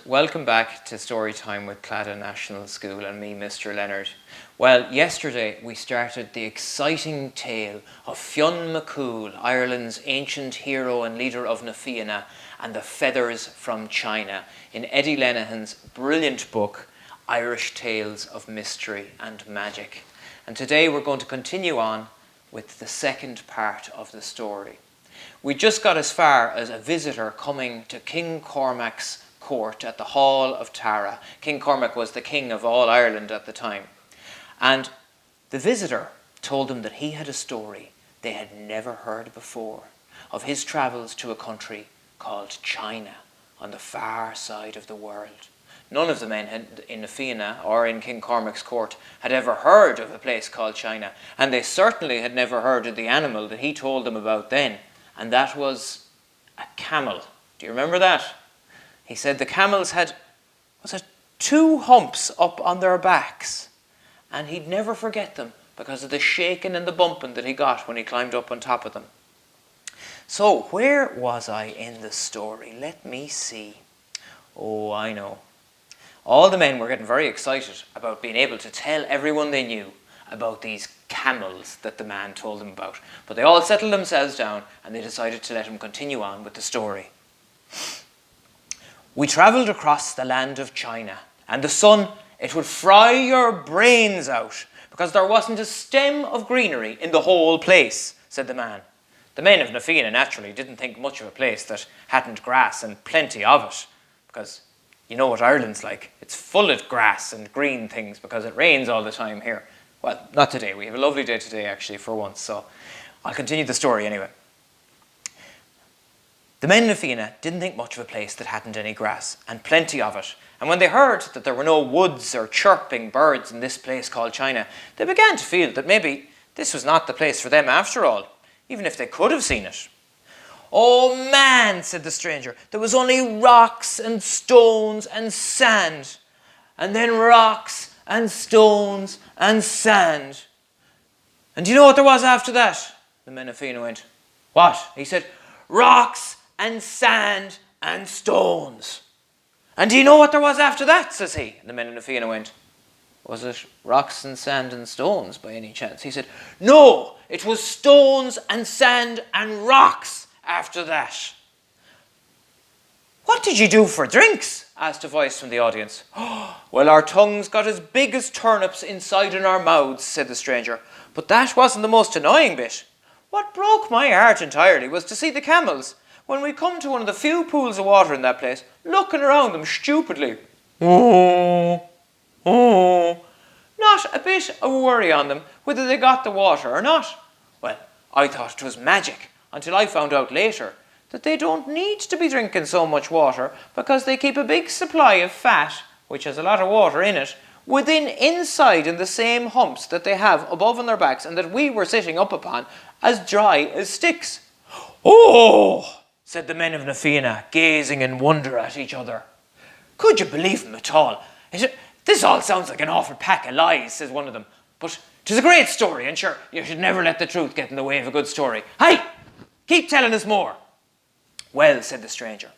welcome back to Storytime with Claddagh National School and me, Mr. Leonard. Well, yesterday we started the exciting tale of Fionn MacCumhail, Ireland's ancient hero and leader of na Fianna, and the feathers from China in Eddie Lenihan's brilliant book, Irish Tales of Mystery and Magic. And today we're going to continue on with the second part of the story. We just got as far as a visitor coming to King Cormac's court at the Hall of Tara. King Cormac was the king of all Ireland at the time. And the visitor told him that he had a story they had never heard before of his travels to a country called China on the far side of the world. None of the men in the Fianna or in King Cormac's court had ever heard of a place called China, and they certainly had never heard of the animal that he told them about then, and that was a camel. Do you remember that? He said the camels had, two humps up on their backs, and he'd never forget them because of the shaking and the bumping that he got when he climbed up on top of them. So, where was I in the story? Let me see. Oh, I know. All the men were getting very excited about being able to tell everyone they knew about these camels that the man told them about. But they all settled themselves down and they decided to let him continue on with the story. We travelled across the land of China, and the sun, it would fry your brains out because there wasn't a stem of greenery in the whole place, said the man. The men of na Fianna naturally didn't think much of a place that hadn't grass and plenty of it, because you know what Ireland's like. It's full of grass and green things because it rains all the time here. Well, not today. We have a lovely day today, actually, for once, so I'll continue the story anyway. The men of Fianna didn't think much of a place that hadn't any grass, and plenty of it. And when they heard that there were no woods or chirping birds in this place called China, they began to feel that maybe this was not the place for them after all, even if they could have seen it. "Oh man," said the stranger, "there was only rocks and stones and sand, and then rocks and stones and sand." "And do you know what there was after that?" The men of Fianna went. "What?" He said, "Rocks and sand and stones." "And do you know what there was after that?" says he. And the men of Fianna went, "Was it rocks and sand and stones by any chance?" He said, "No, it was stones and sand and rocks after that." "What did you do for drinks?" asked a voice from the audience. "Oh, well, our tongues got as big as turnips inside in our mouths," said the stranger. "But that wasn't the most annoying bit. What broke my heart entirely was to see the camels, when we come to one of the few pools of water in that place, looking around them stupidly. Not a bit of worry on them whether they got the water or not. Well, I thought it was magic until I found out later that they don't need to be drinking so much water because they keep a big supply of fat, which has a lot of water in it, inside in the same humps that they have above on their backs and that we were sitting up upon, as dry as sticks." "Oh," said the men of na Fianna, gazing in wonder at each other. "Could you believe him at all? This all sounds like an awful pack of lies," says one of them. "But 'tis a great story, and sure, you should never let the truth get in the way of a good story. Hey, keep telling us more." "Well," said the stranger,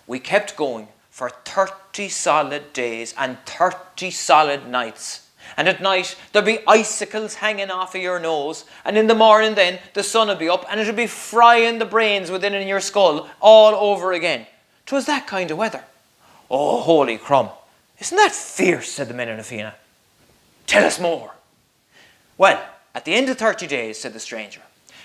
"we kept going for 30 solid days and 30 solid nights. And at night, there'd be icicles hanging off of your nose. And in the morning then, the sun would be up and it'd be frying the brains within in your skull all over again. 'Twas that kind of weather." "Oh, holy crumb. Isn't that fierce?" said the men of na Fianna. "Tell us more." "Well, at the end of 30 days," said the stranger,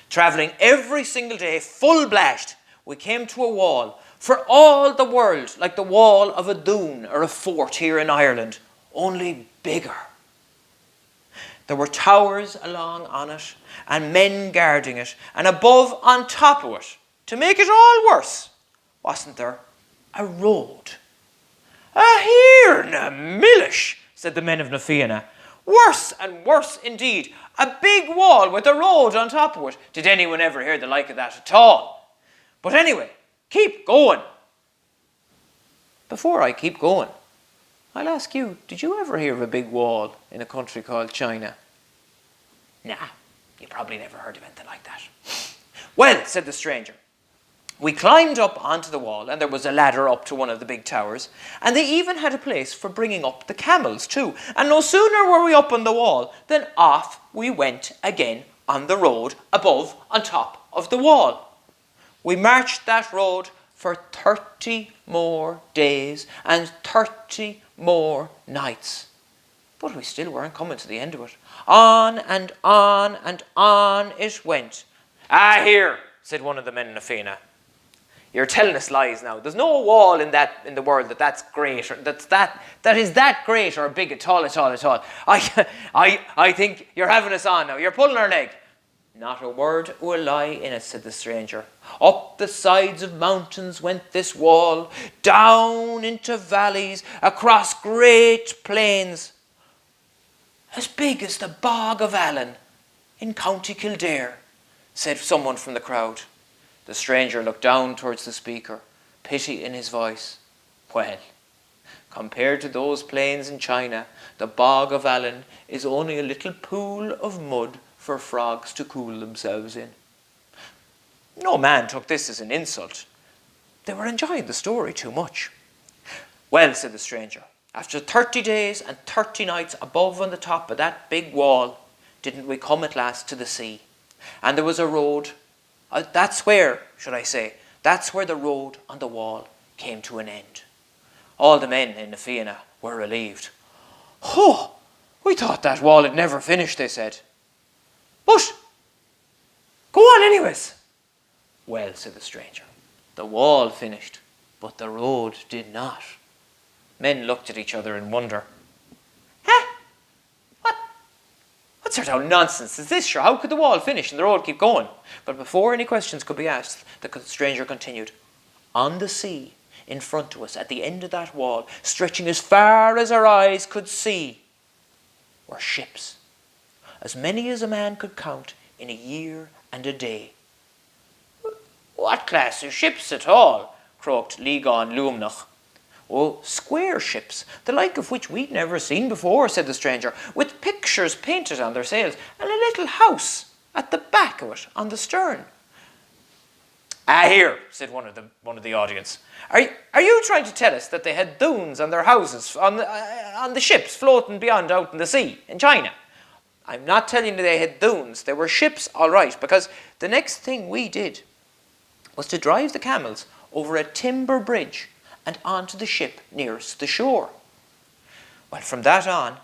"travelling every single day full blashed, we came to a wall, for all the world like the wall of a dune or a fort here in Ireland, only bigger. There were towers along on it, and men guarding it, and above, on top of it, to make it all worse, wasn't there a road?" "Here na millish," said the men of na Fianna. "Worse and worse indeed. A big wall with a road on top of it. Did anyone ever hear the like of that at all? But anyway, keep going." "Before I keep going, I'll ask you, did you ever hear of a big wall in a country called China?" "Nah, you probably never heard of anything like that." "Well," said the stranger, We climbed up onto the wall, and there was a ladder up to one of the big towers, and they even had a place for bringing up the camels too. And no sooner were we up on the wall than off we went again on the road above on top of the wall. We marched that road for 30 more days and 30 more nights. But we still weren't coming to the end of it. On and on and on it went. "Ah, here," said one of the men in the Fianna. "You're telling us lies now. There's no wall in the world that's great, or that is that great or big at all. I think you're having us on now. You're pulling our leg." "Not a word or a lie in it," said the stranger. "Up the sides of mountains went this wall, down into valleys, across great plains, as big as the Bog of Allen in County Kildare," said someone from the crowd. The stranger looked down towards the speaker, pity in his voice. "Well, compared to those plains in China, the Bog of Allen is only a little pool of mud for frogs to cool themselves in." No man took this as an insult. They were enjoying the story too much. "Well," said the stranger, "after 30 days and 30 nights above on the top of that big wall, didn't we come at last to the sea? And there was a road. That's where the road on the wall came to an end." All the men in the Fianna were relieved. "Oh, we thought that wall had never finished," they said. "But go on anyways." "Well," said the stranger, "the wall finished, but the road did not." Men looked at each other in wonder. What sort of nonsense is this? Sure, how could the wall finish and the road keep going? But before any questions could be asked, the stranger continued. "On the sea, in front of us, at the end of that wall, stretching as far as our eyes could see, were ships, as many as a man could count in a year and a day." "What class of ships at all?" croaked Legon Lumnach. "Oh, square ships, the like of which we'd never seen before," said the stranger, "with pictures painted on their sails, and a little house at the back of it on the stern." "Ah, here," said one of the audience. Are you trying to tell us that they had dunes on their houses, on the ships floating beyond out in the sea in China?" "I'm not telling you they had dunes. They were ships, all right, because the next thing we did was to drive the camels over a timber bridge and onto the ship nearest the shore. Well, from that on,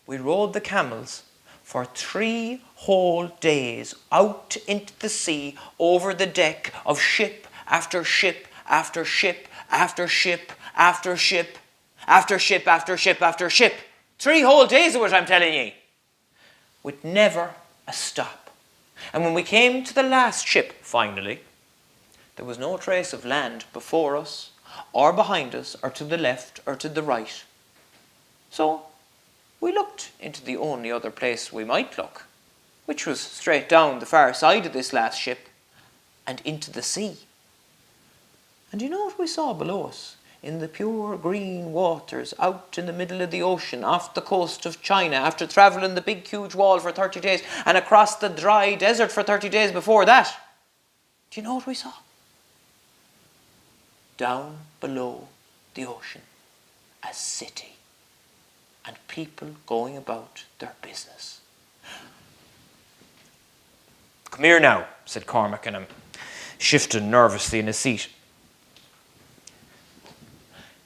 we rode the camels for 3 whole days out into the sea over the deck of ship after ship after ship after ship after ship after ship after ship after ship. 3 whole days of it, I'm telling ye, with never a stop. And when we came to the last ship, finally, there was no trace of land before us, or behind us, or to the left, or to the right. So we looked into the only other place we might look, which was straight down the far side of this last ship, and into the sea. And you know what we saw below us? In the pure green waters, out in the middle of the ocean, off the coast of China, after travelling the big huge wall for 30 days, and across the dry desert for 30 days before that. Do you know what we saw? Down below the ocean, a city, and people going about their business. "Come here now," said Cormac, and I'm shifting nervously in his seat.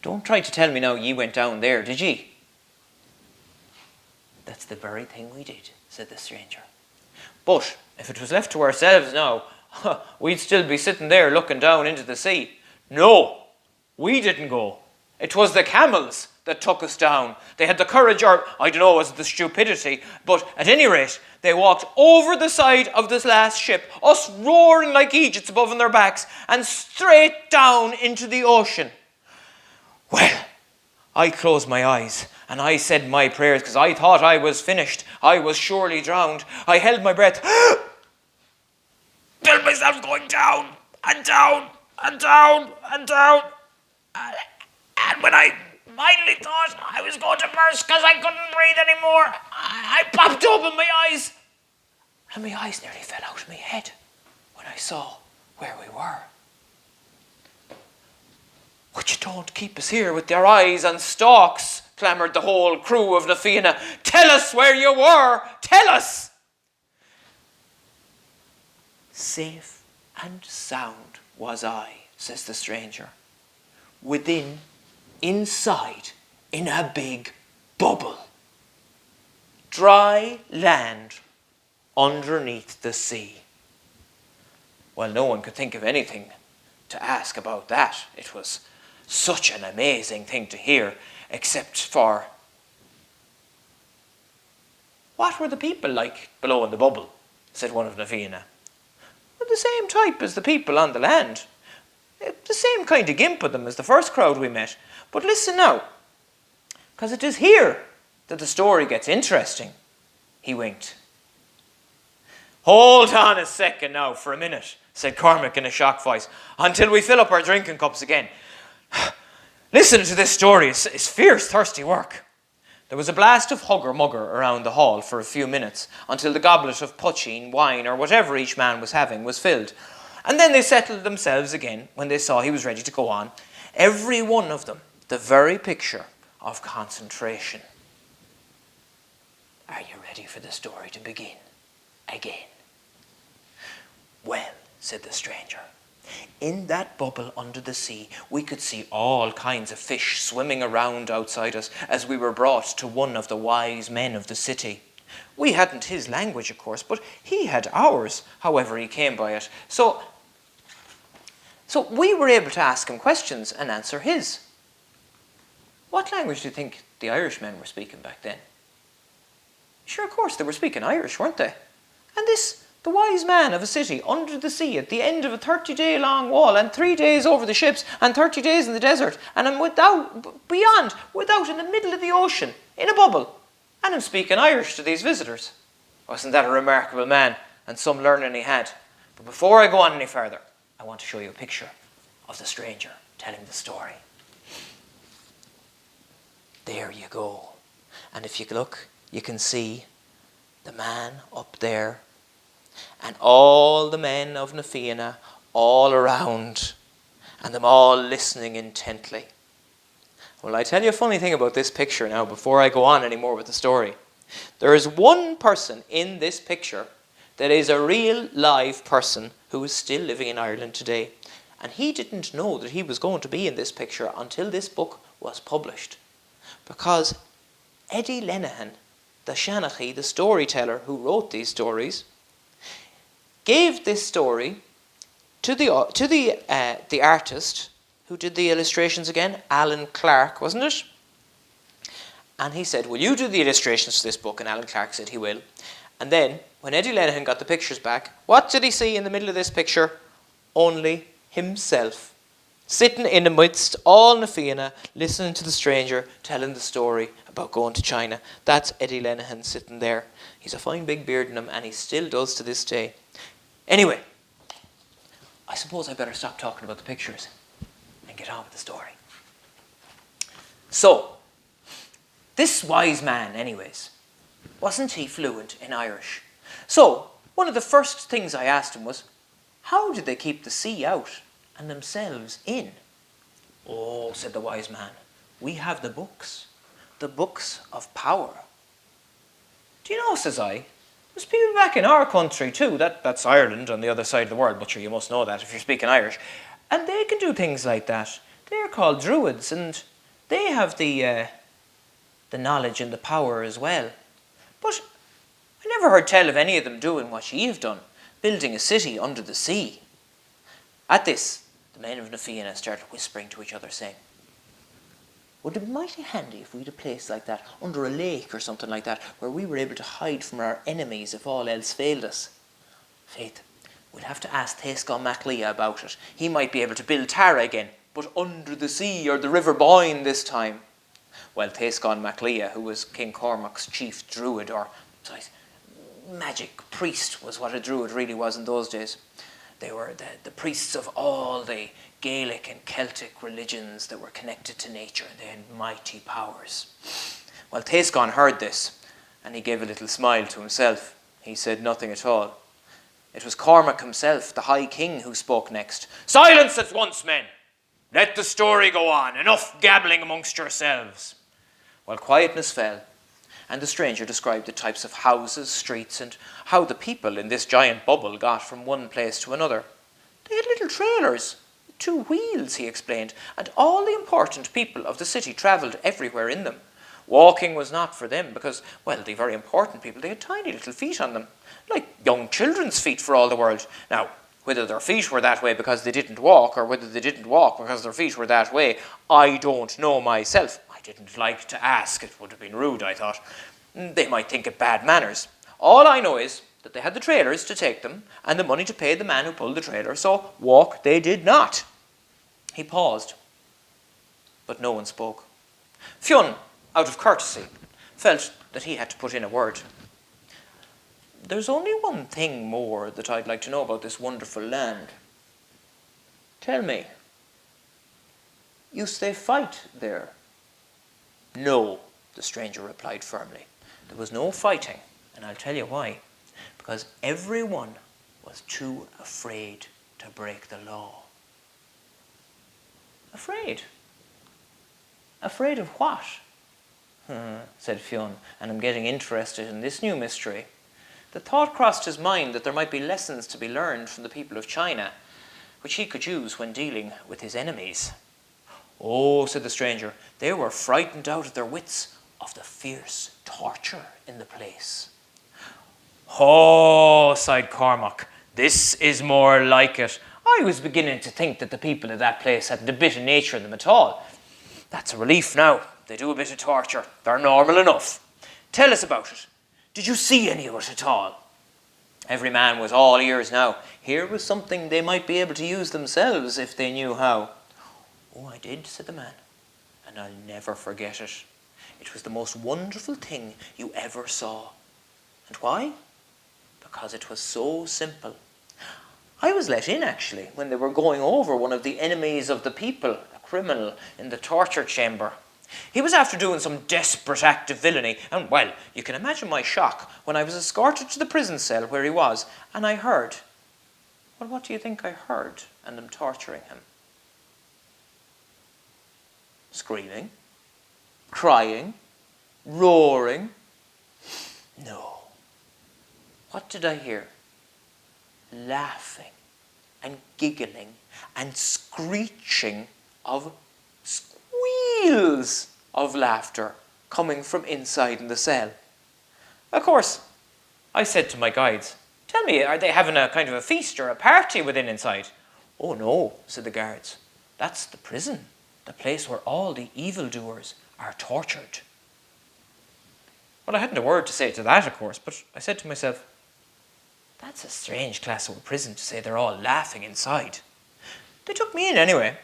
"Don't try to tell me now ye went down there, did ye?" "That's the very thing we did," said the stranger. "But if it was left to ourselves now, we'd still be sitting there looking down into the sea." "No, we didn't go. It was the camels that took us down. They had the courage, or I don't know, was it the stupidity, but at any rate, they walked over the side of this last ship, us roaring like Egypts above on their backs, and straight down into the ocean. Well, I closed my eyes and I said my prayers because I thought I was finished. I was surely drowned. I held my breath. Felt myself going down and down and down and down. And when I finally thought I was going to burst because I couldn't breathe anymore, I popped open my eyes. And my eyes nearly fell out of my head when I saw where we were. "But you don't keep us here with your eyes on stalks," clamoured the whole crew of the Fianna. "Tell us where you were! Tell us!" "Safe and sound was I," says the stranger, inside, in a big bubble. Dry land underneath the sea." Well, no one could think of anything to ask about that. It was such an amazing thing to hear, except for, "What were the people like below in the bubble?" said one of the Fianna. "Well, the same type as the people on the land. The same kind of gimp with them as the first crowd we met. But listen now, because it is here that the story gets interesting." He winked. "Hold on a second now for a minute," said Cormac in a shocked voice, "until we fill up our drinking cups again. Listen to this story. It's fierce, thirsty work." There was a blast of hugger-mugger around the hall for a few minutes, until the goblet of poitín, wine, or whatever each man was having, was filled. And then they settled themselves again when they saw he was ready to go on. Every one of them the very picture of concentration. Are you ready for the story to begin again? "Well," said the stranger, "in that bubble under the sea, we could see all kinds of fish swimming around outside us as we were brought to one of the wise men of the city. We hadn't his language, of course, but he had ours, however he came by it. So we were able to ask him questions and answer his." "What language do you think the Irishmen were speaking back then?" "Sure, of course, they were speaking Irish, weren't they? And the wise man of a city under the sea at the end of a 30-day long wall, and 3 days over the ships, and 30 days in the desert, and I'm without, in the middle of the ocean, in a bubble, and I'm speaking Irish to these visitors. Wasn't that a remarkable man, and some learning he had? But before I go on any further, I want to show you a picture of the stranger telling the story. There you go. And if you look, you can see the man up there and all the men of na Fianna all around, and them all listening intently. Well, I tell you a funny thing about this picture now before I go on any more with the story. There is one person in this picture that is a real live person who is still living in Ireland today. And he didn't know that he was going to be in this picture until this book was published. Because Eddie Lenihan, the Shanachie, the storyteller who wrote these stories, gave this story to the artist who did the illustrations again, Alan Clark, wasn't it? And he said, "Will you do the illustrations to this book?" And Alan Clark said he will. And then, when Eddie Lenihan got the pictures back, what did he see in the middle of this picture? Only himself, sitting in the midst all na Fianna, listening to the stranger telling the story about going to China. That's Eddie Lenihan sitting there. He's a fine big beard in him, and he still does to this day. Anyway, I suppose I better stop talking about the pictures and get on with the story. So, this wise man, anyways, wasn't he fluent in Irish? So, one of the first things I asked him was, how did they keep the sea out and themselves in? "Oh," said the wise man, "we have the books of power." "Do you know," says I, "there's people back in our country too, that's Ireland on the other side of the world, but sure, you must know that if you're speaking Irish, and they can do things like that. They're called druids, and they have the knowledge and the power as well. But I never heard tell of any of them doing what ye have done, building a city under the sea." At this, the men of na Fianna started whispering to each other, saying, "Would it be mighty handy if we had a place like that, under a lake or something like that, where we were able to hide from our enemies if all else failed us? Faith, we'll have to ask MacCumhail about it. He might be able to build Tara again, but under the sea or the River Boyne this time." Well, MacCumhail, who was King Cormac's chief druid, or magic priest, was what a druid really was in those days. They were the priests of all the Gaelic and Celtic religions that were connected to nature. They had mighty powers. Well, Taiscon heard this, and he gave a little smile to himself. He said nothing at all. It was Cormac himself, the High King, who spoke next. "Silence at once, men! Let the story go on. Enough gabbling amongst yourselves. Well, quietness fell, and the stranger described the types of houses, streets, and how the people in this giant bubble got from one place to another. They had little trailers, 2 wheels, he explained, and all the important people of the city travelled everywhere in them. Walking was not for them because, well, the very important people, they had tiny little feet on them, like young children's feet for all the world. Now, whether their feet were that way because they didn't walk, or whether they didn't walk because their feet were that way, I don't know myself. I didn't like to ask. It would have been rude, I thought. They might think it bad manners. All I know is that they had the trailers to take them and the money to pay the man who pulled the trailer, so walk they did not. He paused, but no one spoke. Fionn, out of courtesy, felt that he had to put in a word. There's only one thing more that I'd like to know about this wonderful land. Tell me, used they fight there? No, the stranger replied firmly. There was no fighting, and I'll tell you why. Because everyone was too afraid to break the law. Afraid? Afraid of what? Said Fionn, and I'm getting interested in this new mystery. The thought crossed his mind that there might be lessons to be learned from the people of China, which he could use when dealing with his enemies. Oh, said the stranger, they were frightened out of their wits of the fierce torture in the place. Oh, sighed Cormac, this is more like it. I was beginning to think that the people of that place hadn't a bit of nature in them at all. That's a relief now. They do a bit of torture. They're normal enough. Tell us about it. Did you see any of it at all? Every man was all ears now. Here was something they might be able to use themselves if they knew how. Oh, I did, said the man, and I'll never forget it. It was the most wonderful thing you ever saw. And why? Because it was so simple. I was let in, actually, when they were going over one of the enemies of the people, a criminal, in the torture chamber. He was after doing some desperate act of villainy, and, well, you can imagine my shock when I was escorted to the prison cell where he was, and I heard, well, what do you think I heard, and them torturing him? Screaming, crying, roaring. No. What did I hear? Laughing and giggling and screeching of squeals of laughter coming from inside in the cell. Of course, I said to my guides, tell me, are they having a kind of a feast or a party within inside? Oh no, said the guards. That's the prison, the place where all the evildoers are tortured. Well, I hadn't a word to say to that, of course, but I said to myself, that's a strange class of prison to say they're all laughing inside. They took me in anyway.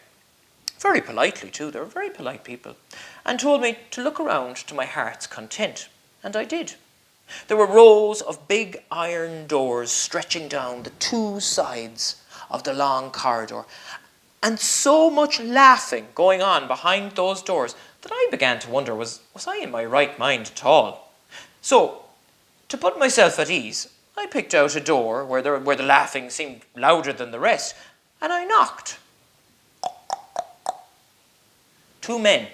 Very politely too, they were very polite people, and told me to look around to my heart's content, and I did. There were rows of big iron doors stretching down the 2 sides of the long corridor, and so much laughing going on behind those doors that I began to wonder, was I in my right mind at all? So, to put myself at ease, I picked out a door where the laughing seemed louder than the rest, and I knocked. 2 men.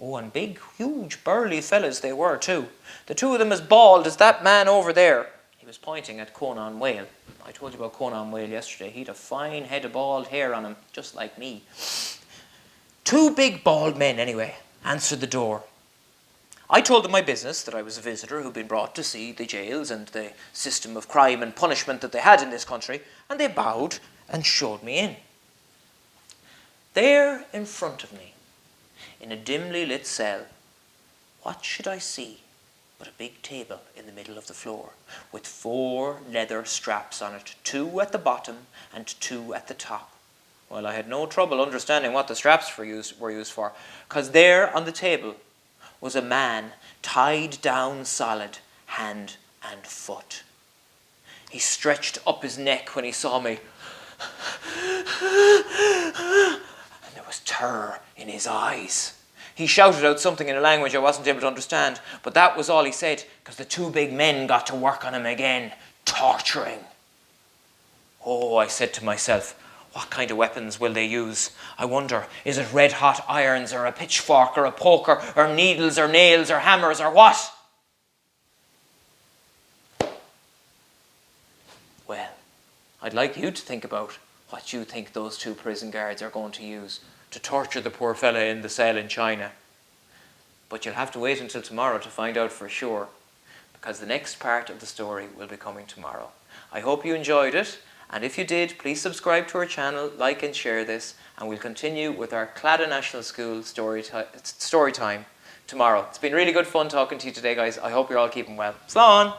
Oh, and big, huge, burly fellas they were too. The 2 of them as bald as that man over there. He was pointing at Conmhail. I told you about Conmhail yesterday. He'd a fine head of bald hair on him, just like me. 2 big, bald men, anyway, answered the door. I told them my business, that I was a visitor who'd been brought to see the jails and the system of crime and punishment that they had in this country, and they bowed and showed me in. There in front of me, in a dimly lit cell, what should I see but a big table in the middle of the floor, with 4 leather straps on it, 2 at the bottom and 2 at the top. Well, I had no trouble understanding what the straps were used for, because there on the table was a man tied down solid, hand and foot. He stretched up his neck when he saw me, and there was terror in his eyes. He shouted out something in a language I wasn't able to understand, but that was all he said, because the 2 big men got to work on him again, torturing. Oh, I said to myself, What kind of weapons will they use? I wonder, is it red-hot irons or a pitchfork or a poker or needles or nails or hammers or what? Well, I'd like you to think about what you think those two prison guards are going to use to torture the poor fella in the cell in China. But you'll have to wait until tomorrow to find out for sure, because the next part of the story will be coming tomorrow. I hope you enjoyed it, and if you did, please subscribe to our channel, like and share this, and we'll continue with our Claddagh National School story time tomorrow. It's been really good fun talking to you today, guys. I hope you're all keeping well. Slán!